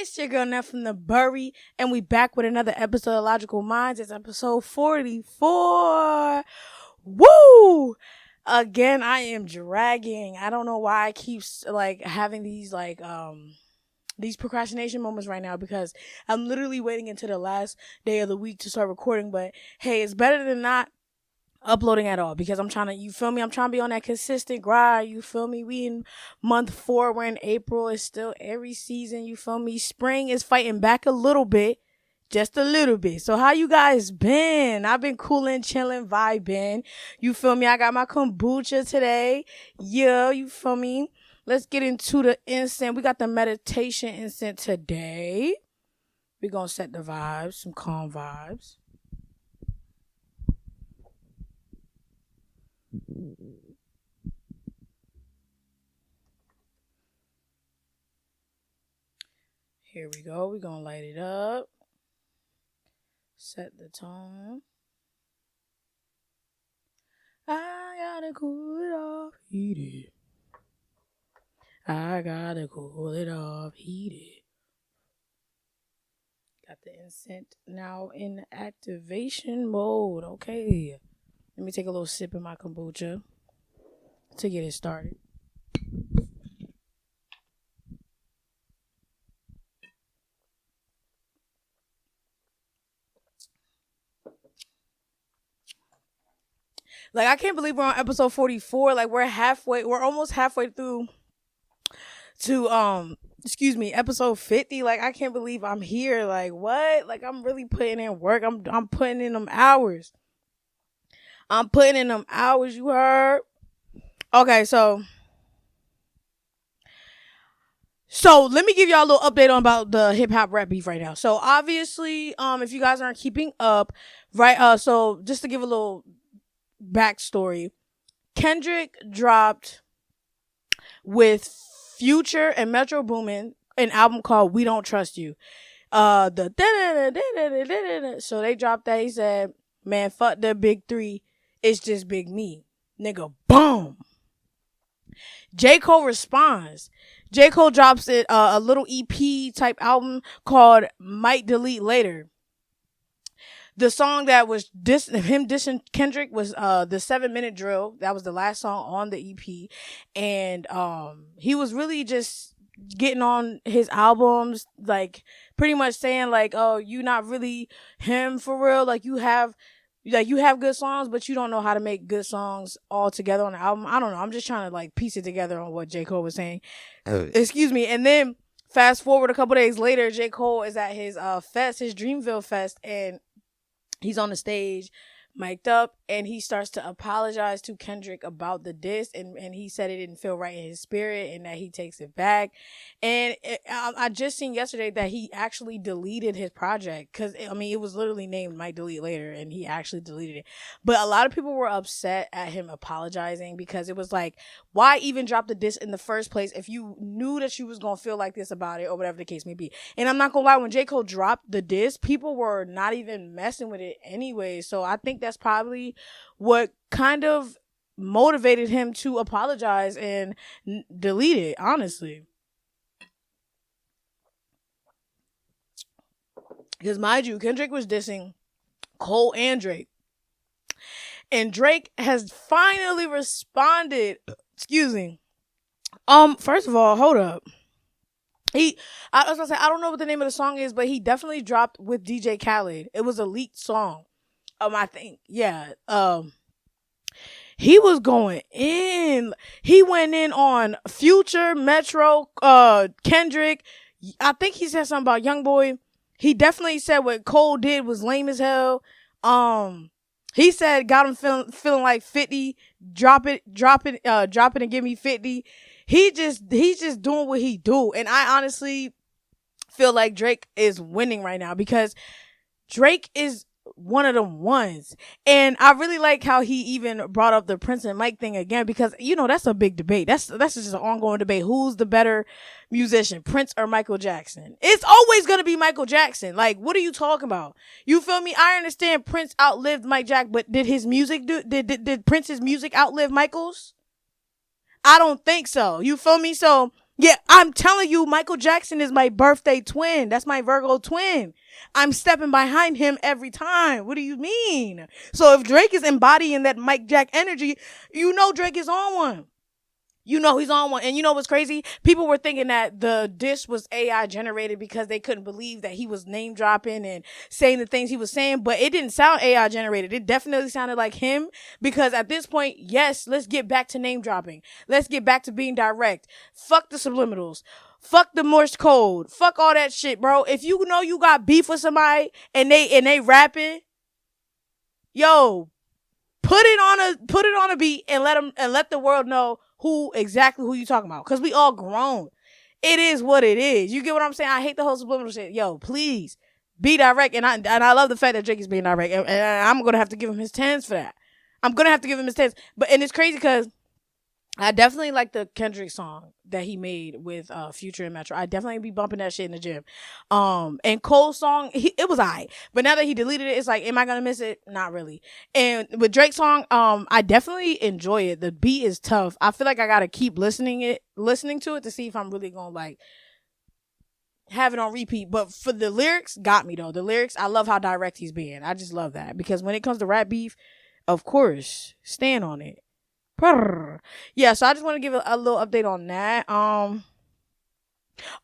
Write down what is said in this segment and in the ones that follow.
It's your girl Nat from the Bury, and we back with another episode of Logical Minds. It's episode 44. Woo! Again, I am dragging. I don't know why I keep having these procrastination moments right now, because I'm literally waiting until the last day of the week to start recording. But hey, it's better than not uploading at all, because I'm trying to, you feel me? I'm trying to be on that consistent grind, you feel me? We in month 4, we're in April, it's still every season, you feel me? Spring is fighting back a little bit, just a little bit. So how you guys been? I've been cooling, chilling, vibing, you feel me? I got my kombucha today, yeah, you feel me? Let's get into the incense. We got the meditation incense today. We're gonna set the vibes, some calm vibes. Here we go. We're going to light it up. Set the tone. I gotta cool it off, heat it. I gotta cool it off, heat it. Got the incense now in activation mode. Okay. Let me take a little sip of my kombucha to get it started. Like, I can't believe we're on episode 44. Like, we're almost halfway through to, episode 50. Like, I can't believe I'm here. Like, what? Like, I'm really putting in work. I'm putting in them hours. You heard? Okay, so let me give y'all a little update on about the hip hop rap beef right now. So obviously, if you guys aren't keeping up, right? So just to give a little backstory, Kendrick dropped with Future and Metro Boomin an album called "We Don't Trust You." So they dropped that. He said, "Man, fuck the big three. It's just big me, nigga." Boom. J. Cole responds. J. Cole drops it a little EP type album called "Might Delete Later." The song that was him dissing Kendrick was the 7-minute drill. That was the last song on the EP, and he was really just getting on his albums, like pretty much saying like, "Oh, you not really him for real. Like you have good songs, but you don't know how to make good songs all together on the album." I don't know. I'm just trying to like piece it together on what J. Cole was saying. Excuse me. And then fast forward a couple days later, J. Cole is at his fest, his Dreamville Fest, and he's on the stage, mic'd up, and he starts to apologize to Kendrick about the diss, and he said it didn't feel right in his spirit and that he takes it back. And I just seen yesterday that he actually deleted his project, because I mean it was literally named "Might Delete Later" and he actually deleted it. But a lot of people were upset at him apologizing, because it was like, why even drop the diss in the first place if you knew that you was gonna feel like this about it, or whatever the case may be. And I'm not gonna lie, when J. Cole dropped the diss, people were not even messing with it anyway. So I think that's probably what kind of motivated him to apologize and delete it, honestly. Because mind you, Kendrick was dissing Cole and Drake. And Drake has finally responded. Excuse me. First of all, hold up. I was gonna say, I don't know what the name of the song is, but he definitely dropped with DJ Khaled. It was a leaked song. I think, yeah. He was going in. He went in on Future, Metro, Kendrick. I think he said something about Youngboy. He definitely said what Cole did was lame as hell. He said got him feeling like 50. Drop it, and give me 50. He's just doing what he do, and I honestly feel like Drake is winning right now, because Drake is one of them ones. And I really like how he even brought up the Prince and Mike thing again, because you know that's a big debate. That's just an ongoing debate. Who's the better musician, Prince or Michael Jackson? It's always gonna be Michael Jackson. Like, what are you talking about? You feel me? I understand Prince outlived Mike Jack, but did Prince's music outlive Michael's? I don't think so. You feel me? So Yeah, I'm telling you, Michael Jackson is my birthday twin. That's my Virgo twin. I'm stepping behind him every time. What do you mean? So if Drake is embodying that Mike Jack energy, you know Drake is on one. You know he's on one. And you know what's crazy? People were thinking that the diss was AI generated because they couldn't believe that he was name dropping and saying the things he was saying, but it didn't sound AI generated. It definitely sounded like him, because at this point, yes, let's get back to name dropping. Let's get back to being direct. Fuck the subliminals. Fuck the Morse code. Fuck all that shit, bro. If you know you got beef with somebody and they rapping, yo, put it on a beat and let the world know who you talking about, because we all grown. It is what it is. You get what I'm saying? I hate the whole subliminal shit. Yo, please be direct. And I love the fact that Drake is being direct, and I'm gonna have to give him his 10s for that. I'm gonna have to give him his 10s. But and it's crazy because I definitely like the Kendrick song that he made with Future and Metro. I definitely be bumping that shit in the gym. And Cole's song, it was alright. But now that he deleted it, it's like, am I gonna miss it? Not really. And with Drake's song, I definitely enjoy it. The beat is tough. I feel like I gotta keep listening to it to see if I'm really gonna like have it on repeat. But for the lyrics, got me though. The lyrics, I love how direct he's being. I just love that, because when it comes to rap beef, of course, stand on it. Yeah, so I just want to give a little update on that. I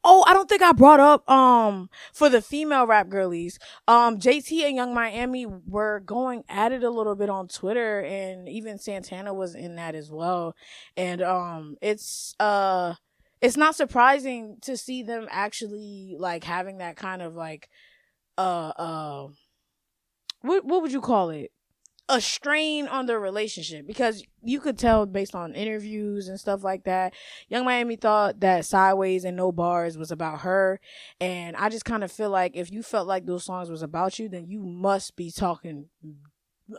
don't think I brought up for the female rap girlies. JT and Young Miami were going at it a little bit on Twitter, and even Santana was in that as well. And it's not surprising to see them actually like having that kind of like what would you call it? A strain on their relationship, because you could tell based on interviews and stuff like that. Young Miami thought that Sideways and No Bars was about her, and I just kind of feel like if you felt like those songs was about you, then you must be talking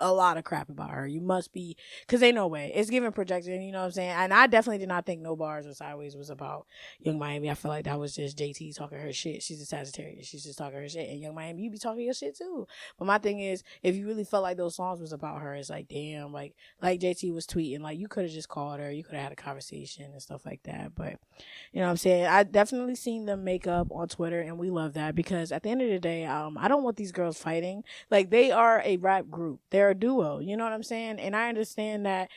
a lot of crap about her. You must be, because ain't no way. It's giving projection, you know what I'm saying? And I definitely did not think No Bars or Sideways was about Young Miami. I feel like that was just JT talking her shit. She's a Sagittarius. She's just talking her shit. And Young Miami, you be talking your shit too. But my thing is, if you really felt like those songs was about her, it's like, damn, like JT was tweeting, like you could have just called her. You could have had a conversation and stuff like that. But, you know what I'm saying? I definitely seen them make up on Twitter, and we love that, because at the end of the day, I don't want these girls fighting. Like, they are a rap group. They're a duo. You know what I'm saying? And I understand that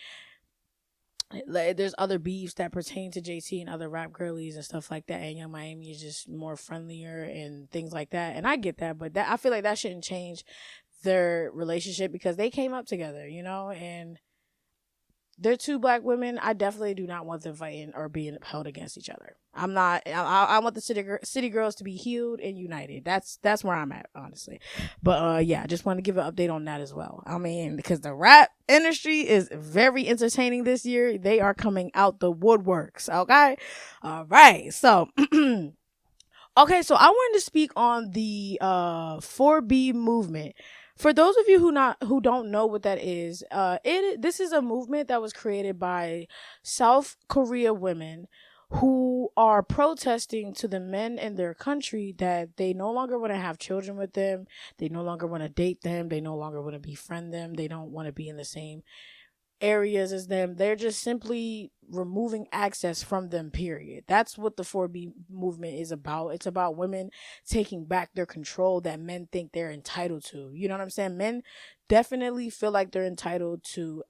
like, there's other beefs that pertain to JT and other rap girlies and stuff like that, and Young Miami is just more friendlier and things like that, and I get that, but that I feel like that shouldn't change their relationship, because they came up together, you know, and they're two black women. I definitely do not want them fighting or being held against each other. I'm not. I want the city girls to be healed and united. That's where I'm at, honestly. But yeah, I just want to give an update on that as well. I mean, because the rap industry is very entertaining this year. They are coming out the woodworks. Okay, all right. So, okay. So I wanted to speak on the 4B movement. For those of you who don't know what that is, this is a movement that was created by South Korea women who are protesting to the men in their country that they no longer want to have children with them, they no longer want to date them, they no longer want to befriend them, they don't want to be in the same areas as them. They're just simply removing access from them, period. That's what the 4B movement is about. It's about women taking back their control that men think they're entitled to. You know what I'm saying? Men definitely feel like they're entitled to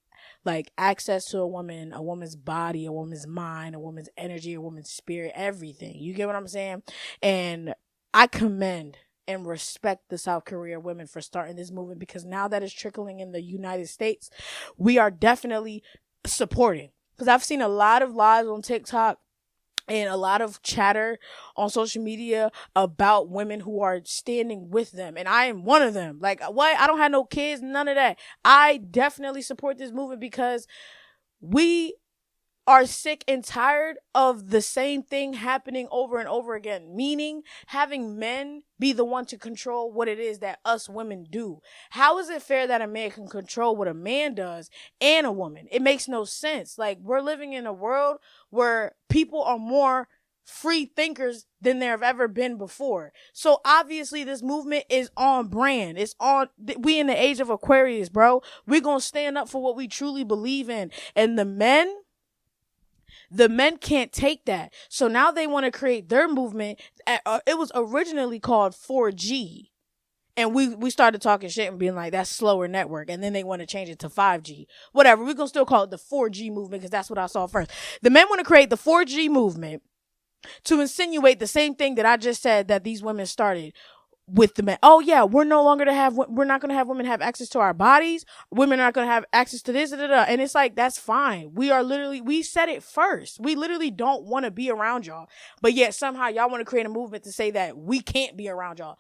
like access to a woman's body, a woman's mind, a woman's energy, a woman's spirit, everything. You get what I'm saying? And I commend and respect the South Korea women for starting this movement, because now that it's trickling in the United States, we are definitely supporting. Because I've seen a lot of lives on TikTok and a lot of chatter on social media about women who are standing with them. And I am one of them. Like, what? I don't have no kids, none of that. I definitely support this movement, because we are sick and tired of the same thing happening over and over again, meaning having men be the one to control what it is that us women do. How is it fair that a man can control what a man does and a woman? It makes no sense. Like, we're living in a world where people are more free thinkers than there have ever been before. So obviously this movement is on brand. We in the age of Aquarius, bro. We're gonna stand up for what we truly believe in. And the men The men can't take that. So now they want to create their movement. It was originally called 4G. And we started talking shit and being like, that's slower network. And then they want to change it to 5G. Whatever. We're going to still call it the 4G movement because that's what I saw first. The men want to create the 4G movement to insinuate the same thing that I just said that these women started with the men. Oh yeah, we're not going to have women have access to our bodies. Women are not going to have access to this. And it's like, that's fine. We said it first. We literally don't want to be around y'all. But yet somehow y'all want to create a movement to say that we can't be around y'all.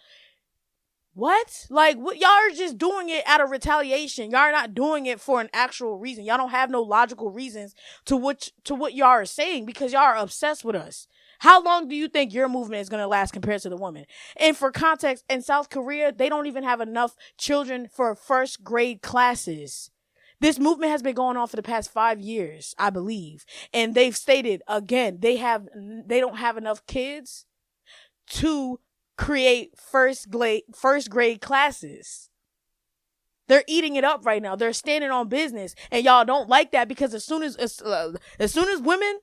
What? Like, what? Y'all are just doing it out of retaliation. Y'all are not doing it for an actual reason. Y'all don't have no logical reasons to what y'all are saying because y'all are obsessed with us. How long do you think your movement is going to last compared to the woman? And for context, in South Korea, they don't even have enough children for first grade classes. This movement has been going on for the past 5 years, I believe. And they've stated, again, they don't have enough kids to create first grade classes. They're eating it up right now. They're standing on business, and y'all don't like that because as soon as women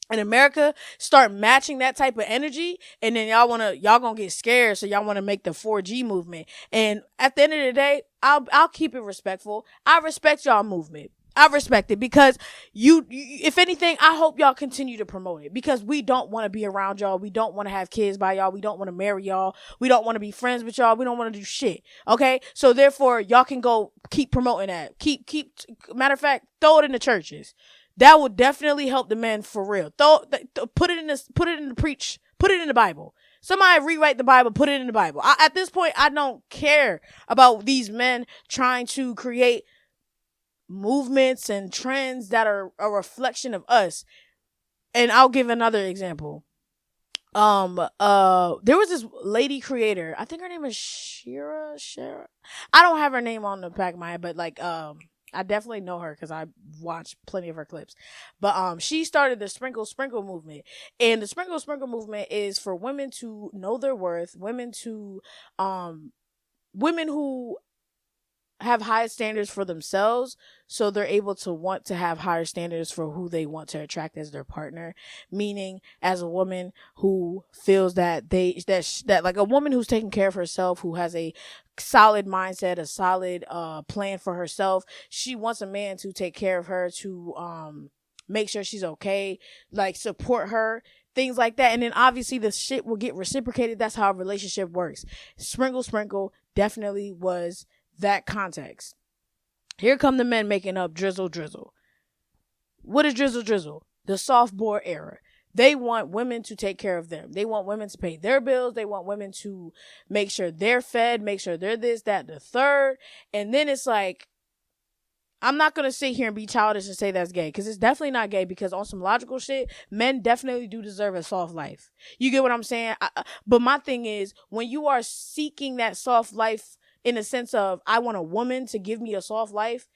in America start matching that type of energy, and then y'all gonna get scared, so y'all want to make the 4G movement. And at the end of the day, I'll keep it respectful. I respect y'all movement. I respect it because you, if anything, I hope y'all continue to promote it because we don't want to be around y'all. We don't want to have kids by y'all. We don't want to marry y'all. We don't want to be friends with y'all. We don't want to do shit. Okay. So therefore y'all can go keep promoting that. Matter of fact, throw it in the churches. That would definitely help the men for real. Put it in the Bible. Somebody rewrite the Bible, put it in the Bible. At this point, I don't care about these men trying to create movements and trends that are a reflection of us. And I'll give another example. There was this lady creator. I think her name is Shira. I don't have her name on the back of my head, but like, I definitely know her because I watched plenty of her clips. But she started the Sprinkle Sprinkle movement. And the Sprinkle Sprinkle movement is for women to know their worth, women who have high standards for themselves, so they're able to want to have higher standards for who they want to attract as their partner. Meaning, as a woman who feels that like a woman who's taking care of herself, who has a solid mindset, a solid plan for herself, she wants a man to take care of her, to make sure she's okay, like support her, things like that. And then obviously the shit will get reciprocated. That's how a relationship works. Sprinkle Sprinkle definitely was that context. Here come the men making up drizzle drizzle. What is drizzle drizzle? The soft boy era. They want women to take care of them. They want women to pay their bills. They want women to make sure they're fed, make sure they're this, that, the third. And then it's like, I'm not going to sit here and be childish and say that's gay, because it's definitely not gay, because on some logical shit, men definitely do deserve a soft life. You get what I'm saying? But my thing is, when you are seeking that soft life in the sense of, I want a woman to give me a soft life,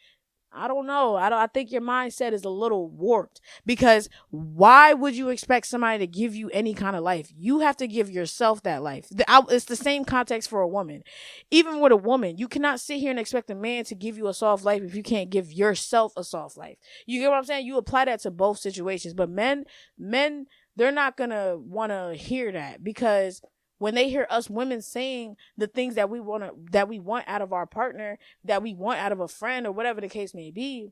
I don't know. I think your mindset is a little warped, because why would you expect somebody to give you any kind of life? You have to give yourself that life. It's the same context for a woman. Even with a woman, you cannot sit here and expect a man to give you a soft life if you can't give yourself a soft life. You get what I'm saying? You apply that to both situations, but men, they're not gonna want to hear that, because when they hear us women saying the things that we want out of our partner, that we want out of a friend, or whatever the case may be,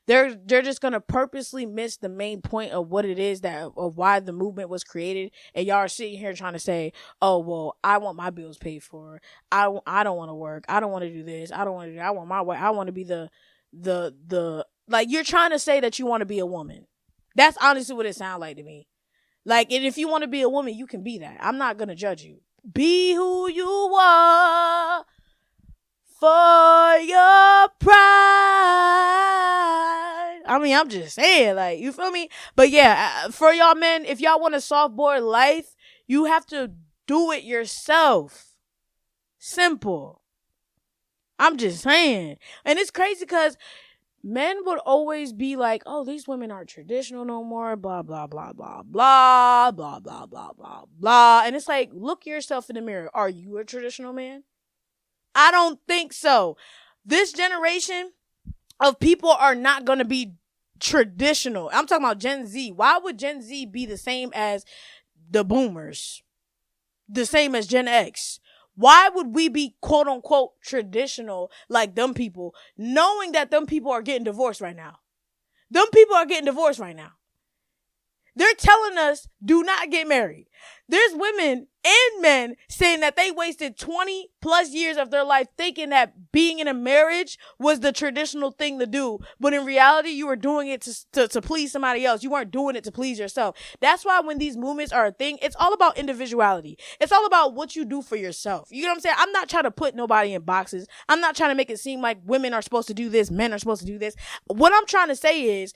they're just gonna purposely miss the main point of what it is of why the movement was created. And y'all are sitting here trying to say, oh well, I want my bills paid for. I don't want to work. I don't want to do this. I don't want to do that. I want my way. I want to be the like, you're trying to say that you want to be a woman. That's honestly what it sounds like to me. Like, and if you want to be a woman, you can be that. I'm not going to judge you. Be who you are for your pride. I mean, I'm just saying, like, you feel me? But yeah, for y'all men, if y'all want a soft boy life, you have to do it yourself. Simple. I'm just saying. And it's crazy because men would always be like, oh, these women aren't traditional no more, blah, blah, blah, blah, blah, blah, blah, blah, blah, blah. And it's like, look yourself in the mirror. Are you a traditional man? I don't think so. This generation of people are not going to be traditional. I'm talking about Gen Z. Why would Gen Z be the same as the boomers? The same as Gen X? Why would we be quote unquote traditional like them people, knowing that them people are getting divorced right now? Them people are getting divorced right now. They're telling us, do not get married. There's women and men saying that they wasted 20 plus years of their life thinking that being in a marriage was the traditional thing to do. But in reality, you were doing it to please somebody else. You weren't doing it to please yourself. That's why when these movements are a thing, it's all about individuality. It's all about what you do for yourself. You know what I'm saying? I'm not trying to put nobody in boxes. I'm not trying to make it seem like women are supposed to do this, men are supposed to do this. What I'm trying to say is,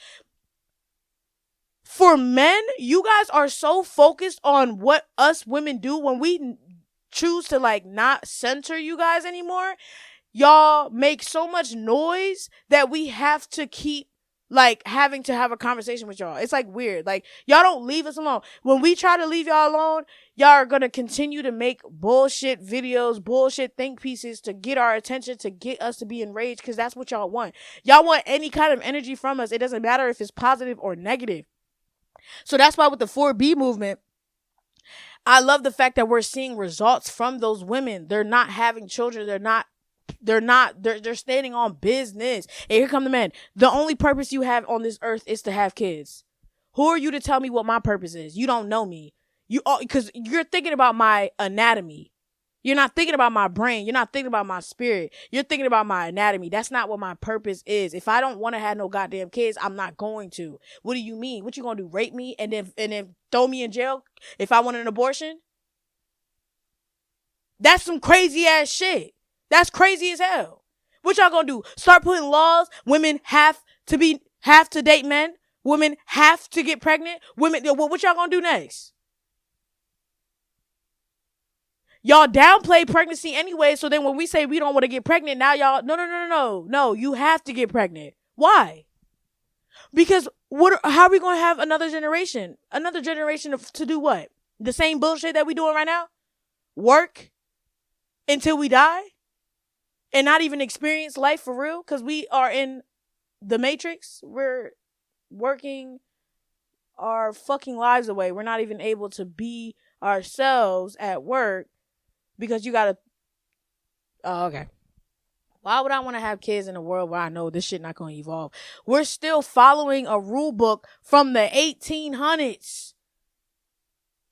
for men, you guys are so focused on what us women do when we choose to like not center you guys anymore. Y'all make so much noise that we have to keep like having to have a conversation with y'all. It's like weird. Like y'all don't leave us alone. When we try to leave y'all alone, y'all are going to continue to make bullshit videos, bullshit think pieces to get our attention, to get us to be enraged, because that's what y'all want. Y'all want any kind of energy from us. It doesn't matter if it's positive or negative. So that's why with the 4B movement, I love the fact that we're seeing results from those women. They're not having children. They're standing on business. And here come the men. The only purpose you have on this earth is to have kids. Who are you to tell me what my purpose is? You don't know me. Because you're thinking about my anatomy. You're not thinking about my brain. You're not thinking about my spirit. You're thinking about my anatomy. That's not what my purpose is. If I don't want to have no goddamn kids, I'm not going to. What do you mean? What you gonna do? Rape me and then throw me in jail if I want an abortion? That's some crazy ass shit. That's crazy as hell. What y'all gonna do? Start putting laws? Women have to date men. Women have to get pregnant. Women. What y'all gonna do next? Y'all downplay pregnancy anyway, so then when we say we don't want to get pregnant, now y'all, no, you have to get pregnant. Why? Because how are we going to have another generation? Another generation to do what? The same bullshit that we doing right now? Work until we die? And not even experience life for real? Because we are in the Matrix. We're working our fucking lives away. We're not even able to be ourselves at work. Because you gotta, okay. Why would I want to have kids in a world where I know this shit not going to evolve? We're still following a rule book from the 1800s.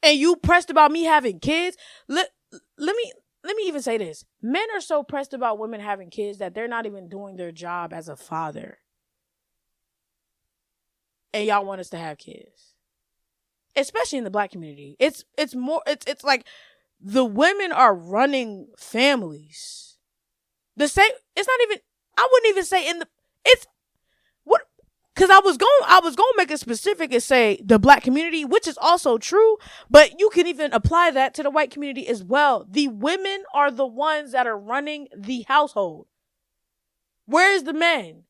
And you pressed about me having kids? Let me even say this. Men are so pressed about women having kids that they're not even doing their job as a father. And y'all want us to have kids. Especially in the black community. It's like, the women are running families. The same, it's not even, I wouldn't even say because I was going to make it specific and say the black community, which is also true, but you can even apply that to the white community as well. The women are the ones that are running the household. Where is the man?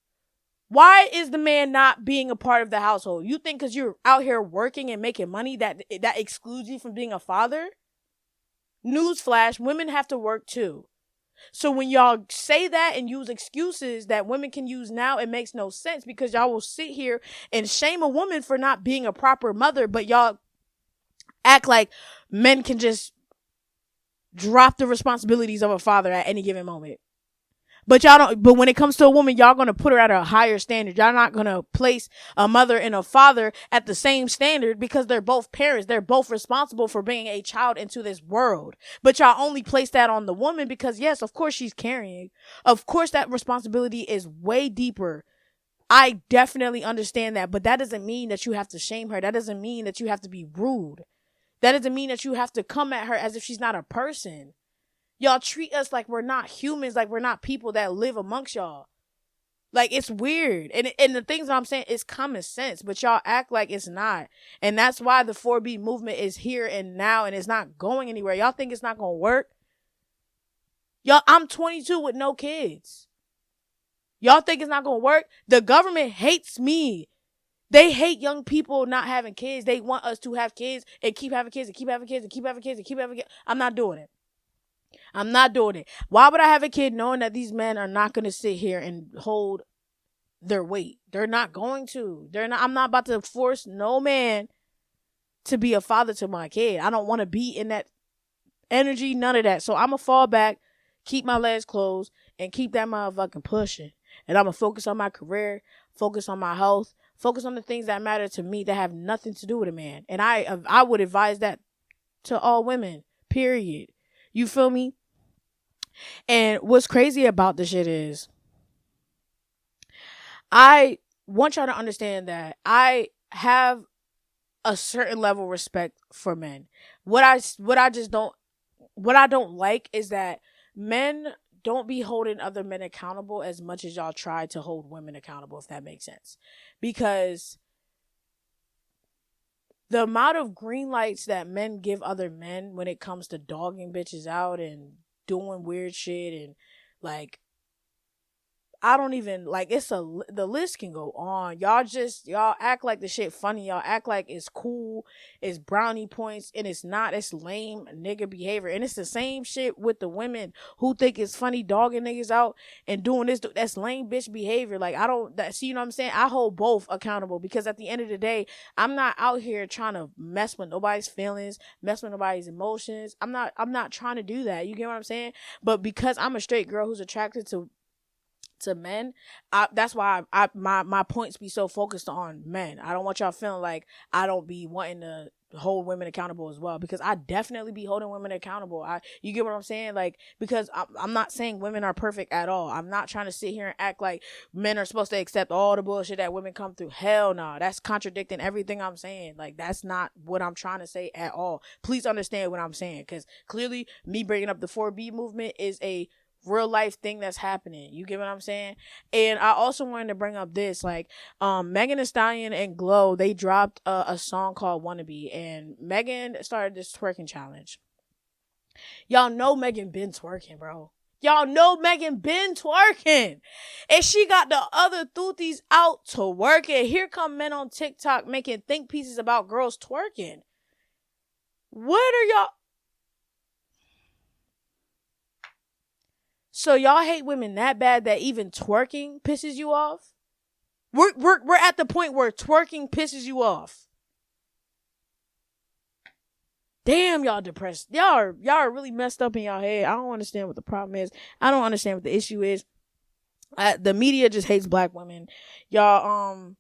Why is the man not being a part of the household? You think because you're out here working and making money that excludes you from being a father? Newsflash, women have to work too. So when y'all say that and use excuses that women can use now, it makes no sense, because y'all will sit here and shame a woman for not being a proper mother, but y'all act like men can just drop the responsibilities of a father at any given moment. But y'all don't, but when it comes to a woman, y'all gonna put her at a higher standard. Y'all not gonna place a mother and a father at the same standard, because they're both parents. They're both responsible for bringing a child into this world. But y'all only place that on the woman because, yes, of course she's carrying. Of course that responsibility is way deeper. I definitely understand that, but that doesn't mean that you have to shame her. That doesn't mean that you have to be rude. That doesn't mean that you have to come at her as if she's not a person. Y'all treat us like we're not humans, like we're not people that live amongst y'all. Like, it's weird. And the things that I'm saying is common sense, but y'all act like it's not. And that's why the 4B movement is here and now, and it's not going anywhere. Y'all think it's not going to work? Y'all, I'm 22 with no kids. Y'all think it's not going to work? The government hates me. They hate young people not having kids. They want us to have kids and keep having kids and keep having kids and keep having kids and keep having kids. I'm not doing it. I'm not doing it. Why would I have a kid knowing that these men are not going to sit here and hold their weight. They're not going to. I'm not about to force no man to be a father to my kid. I don't want to be in that energy, none of that. So I'm going to fall back, keep my legs closed, and keep that motherfucking pushing. And I'm going to focus on my career, focus on my health, focus on the things that matter to me that have nothing to do with a man. And I would advise that to all women, period. You feel me? And what's crazy about this shit is, I want y'all to understand that I have a certain level of respect for men. What I don't like is that men don't be holding other men accountable as much as y'all try to hold women accountable, if that makes sense. Because the amount of green lights that men give other men when it comes to dogging bitches out and doing weird shit and like, I don't even like, the list can go on. Y'all act like the shit funny. Y'all act like it's cool. It's brownie points, and it's not. It's lame nigga behavior. And it's the same shit with the women who think it's funny dogging niggas out and doing this. That's lame bitch behavior. Like, see, you know what I'm saying? I hold both accountable, because at the end of the day, I'm not out here trying to mess with nobody's feelings, mess with nobody's emotions. I'm not trying to do that. You get what I'm saying? But because I'm a straight girl who's attracted to men, that's why my points be so focused on men. I don't want y'all feeling like I don't be wanting to hold women accountable as well, because I definitely be holding women accountable. You get what I'm saying? Like, because I'm not saying women are perfect at all. I'm not trying to sit here and act like men are supposed to accept all the bullshit that women come through. Hell no, that's contradicting everything I'm saying. Like, that's not what I'm trying to say at all. Please understand what I'm saying, because clearly me bringing up the 4B movement is a real life thing that's happening. You get what I'm saying? And I also wanted to bring up this, like, Megan Thee Stallion and Glow, they dropped a song called Wannabe, and Megan started this twerking challenge. Y'all know Megan been twerking, bro. Y'all know Megan been twerking, and she got the other thooties out to work it. Here come men on TikTok making think pieces about girls twerking. What are y'all? So y'all hate women that bad that even twerking pisses you off? We're at the point where twerking pisses you off. Damn, y'all depressed. Y'all are really messed up in y'all head. I don't understand what the problem is. I don't understand what the issue is. The media just hates black women. Y'all,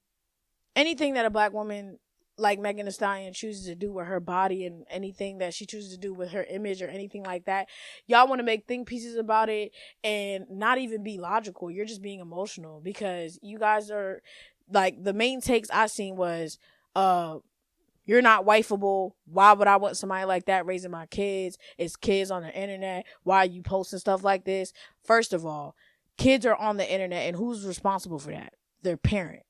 anything that a black woman like Megan Thee Stallion chooses to do with her body, and anything that she chooses to do with her image or anything like that, y'all want to make think pieces about it and not even be logical. You're just being emotional, because you guys are like, the main takes I seen was, you're not wifeable. Why would I want somebody like that raising my kids? It's kids on the internet. Why are you posting stuff like this? First of all, kids are on the internet, and who's responsible for that? Their parent.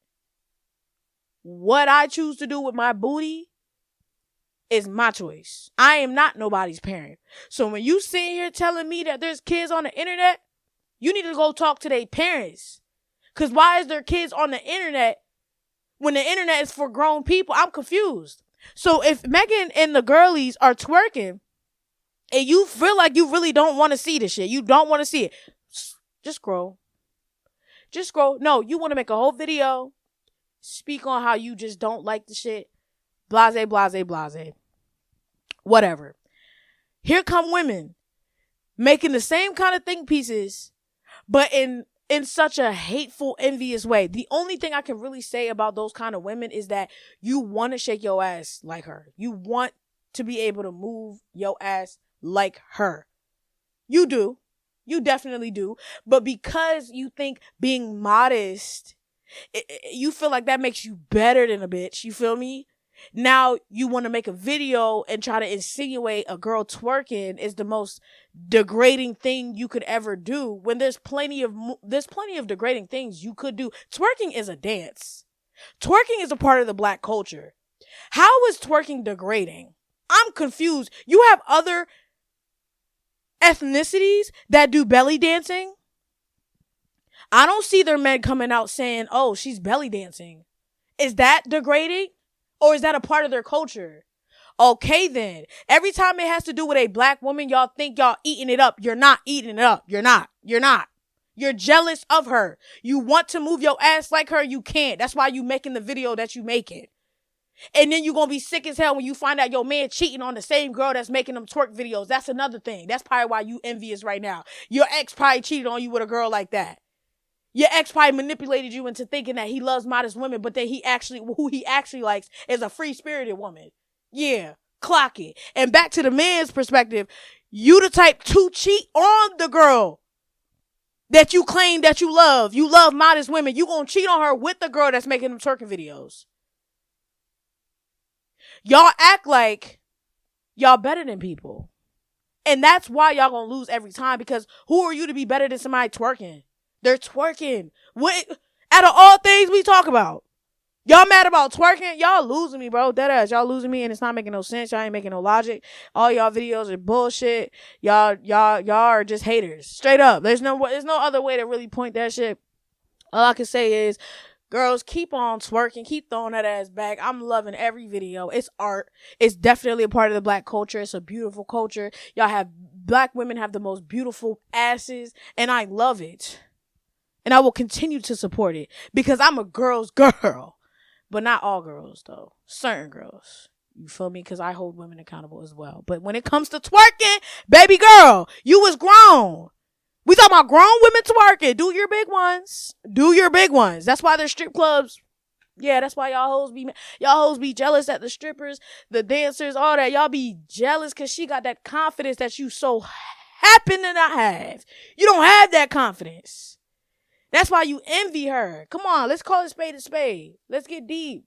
What I choose to do with my booty is my choice. I am not nobody's parent. So when you sit here telling me that there's kids on the internet, you need to go talk to their parents. Because why is there kids on the internet when the internet is for grown people? I'm confused. So if Megan and the girlies are twerking and you feel like you really don't want to see this shit, you don't want to see it, just scroll. Just scroll. No, you want to make a whole video, speak on how you just don't like the shit. Blase, blase, blase. Whatever. Here come women making the same kind of think pieces, but in such a hateful, envious way. The only thing I can really say about those kind of women is that you want to shake your ass like her. You want to be able to move your ass like her. You do. You definitely do. But because you think being modest, you feel like that makes you better than a bitch. You feel me? Now you want to make a video and try to insinuate a girl twerking is the most degrading thing you could ever do, when there's plenty of degrading things you could do. Twerking is a dance. Twerking is a part of the black culture. How is twerking degrading? I'm confused. You have other ethnicities that do belly dancing. I don't see their men coming out saying, oh, she's belly dancing. Is that degrading? Or is that a part of their culture? Okay, then. Every time it has to do with a black woman, y'all think y'all eating it up. You're not eating it up. You're not. You're jealous of her. You want to move your ass like her. You can't. That's why you making the video that you making. And then you're going to be sick as hell when you find out your man cheating on the same girl that's making them twerk videos. That's another thing. That's probably why you envious right now. Your ex probably cheated on you with a girl like that. Your ex probably manipulated you into thinking that he loves modest women, but that who he actually likes is a free-spirited woman. Yeah, clock it. And back to the man's perspective, you the type to cheat on the girl that you claim that you love. You love modest women. You gonna cheat on her with the girl that's making them twerking videos. Y'all act like y'all better than people. And that's why y'all gonna lose every time, because who are you to be better than somebody twerking? They're twerking. What, out of all things we talk about, y'all mad about twerking? Y'all losing me, bro. Deadass. Y'all losing me, and it's not making no sense. Y'all ain't making no logic. All y'all videos are bullshit. Y'all are just haters. Straight up. There's no other way to really point that shit. All I can say is, girls, keep on twerking. Keep throwing that ass back. I'm loving every video. It's art. It's definitely a part of the black culture. It's a beautiful culture. Black women have the most beautiful asses, and I love it. And I will continue to support it because I'm a girl's girl. But not all girls, though. Certain girls. You feel me? Because I hold women accountable as well. But when it comes to twerking, baby girl, you was grown. We talking about grown women twerking. Do your big ones. Do your big ones. That's why there's strip clubs. Yeah, that's why y'all hoes be jealous at the strippers, the dancers, all that. Y'all be jealous because she got that confidence that you so happen to not have. You don't have that confidence. That's why you envy her. Come on, let's call it spade a spade. Let's get deep.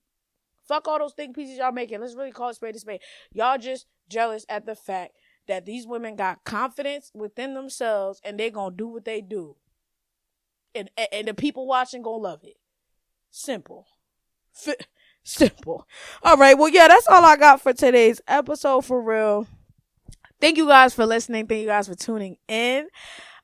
Fuck all those think pieces y'all making. Let's really call it spade a spade. Y'all just jealous at the fact that these women got confidence within themselves and they gonna do what they do. And the people watching gonna love it. Simple. Simple. All right, well, yeah, that's all I got for today's episode, for real. Thank you guys for listening. Thank you guys for tuning in.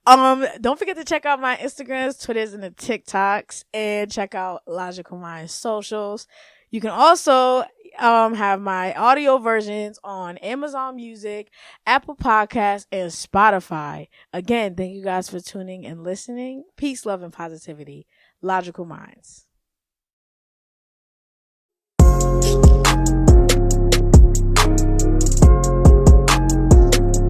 Don't forget to check out my Instagrams, Twitters, and the TikToks, and check out LogicalMindz socials. You can also have my audio versions on Amazon Music, Apple Podcasts, and Spotify. Again, thank you guys for tuning and listening. Peace, love, and positivity. LogicalMindz.